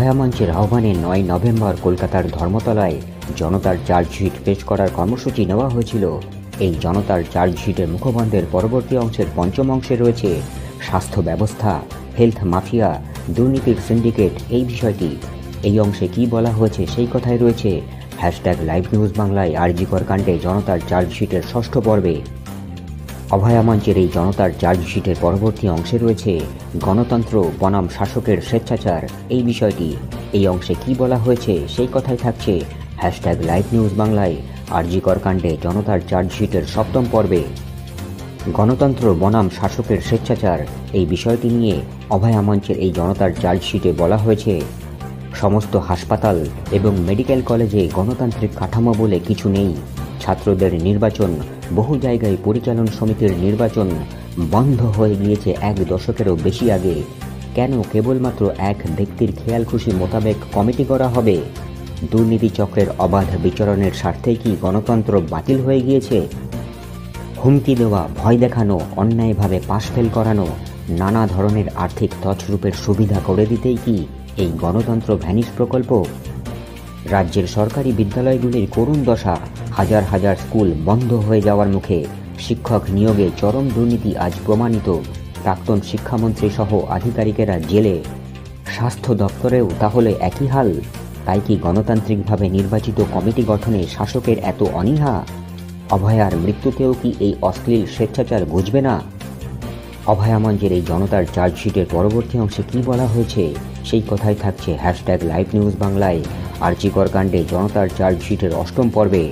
অভয়া মঞ্চের আহ্বানে 9 নভেম্বর কলকাতার ধর্মতলায় জনতার চার্জশিট পেশ করার কর্মসূচি নেওয়া হয়েছিল। এই জনতার চার্জশিটের মুখবন্ধের পরবর্তী অংশের পঞ্চম অংশে রয়েছে স্বাস্থ্য ব্যবস্থা, হেলথ মাফিয়া, দুর্নীতির সিন্ডিকেট এই বিষয়টি। এই অংশে কি বলা হয়েছে সেই কথাই রয়েছে #লাইভ নিউজ বাংলায় আর.জি. কর কাণ্ডে জনতার চার্জশিটের ষষ্ঠ পর্বে। অভয়া মঞ্চের এই জনতার চার্জশিটের পরবর্তী অংশে রয়েছে গণতন্ত্র বনাম শাসকের স্বেচ্ছাচার এই বিষয়টি। এই অংশে কি বলা হয়েছে সেই কথাই থাকছে #লাইভ নিউজ বাংলায় আর.জি. কর কাণ্ডে জনতার চার্জশিটের সপ্তম পর্বে। গণতন্ত্র বনাম শাসকের স্বেচ্ছাচার এই বিষয়টি নিয়ে অভয়া মঞ্চের এই জনতার চার্জশিটে বলা হয়েছে, সমস্ত হাসপাতাল এবং মেডিকেল কলেজে গণতান্ত্রিক কাঠামো বলে কিছু নেই। ছাত্রদের নির্বাচন, বহু জায়গায় পরিচালন সমিতির নির্বাচন বন্ধ হয়ে গিয়েছে 1 দশকেরও বেশি আগে। কেন কেবলমাত্র এক ব্যক্তির খেয়াল খুশি মোতাবেক কমিটি করা হবে? দুর্নীতি চক্রের অবাধ বিচরণের স্বার্থেই কি গণতন্ত্র বাতিল হয়ে গিয়েছে? হুমকি দেওয়া, ভয় দেখানো, অন্যায়ভাবে পাশ ফেল করানো, নানা ধরনের আর্থিক তছরূপের সুবিধা করে দিতেই কি এই গণতন্ত্র ভ্যানিশ প্রকল্প? রাজ্যের সরকারি বিদ্যালয়গুলির করুণ দশা, হাজার হাজার স্কুল বন্ধ হয়ে যাওয়ার মুখে, শিক্ষক নিয়োগে চরম দুর্নীতি আজ প্রমাণিত, প্রাক্তন শিক্ষামন্ত্রী সহ আধিকারিকেরা জেলে। স্বাস্থ্য দপ্তরেও তাহলে একই হাল? তাই কি গণতান্ত্রিকভাবে নির্বাচিত কমিটি গঠনে শাসকের এত অনীহা? অভয়ার মৃত্যুতেও কি এই অশ্লীল স্বেচ্ছাচার বুঝবে না? অভয়া মঞ্চের এই জনতার চার্জশিটের পরবর্তী অংশে কি বলা হয়েছে সেই কথাই থাকছে #লাইভ নিউজ বাংলায় আর.জি. কর কাণ্ডে জনতার চার্জশিটের অষ্টম পর্বে।